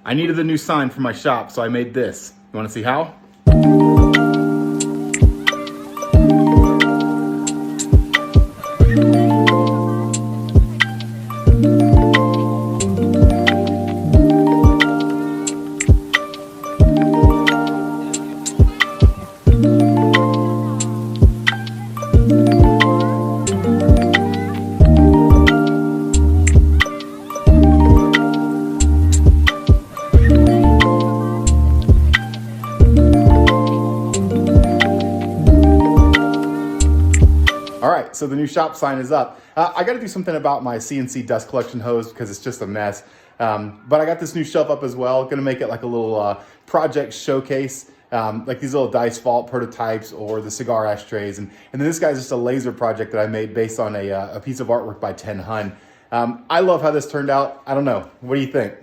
I needed a new sign for my shop, so I made this. You wanna see how? All right, so the new shop sign is up. I got to do something about my CNC dust collection hose because it's just a mess. But I got this new shelf up as well. Going to make it like a little project showcase, like these little dice vault prototypes or the cigar ashtrays. And then this guy's just a laser project that I made based on a piece of artwork by Ten Hun. I love how this turned out. I don't know. What do you think?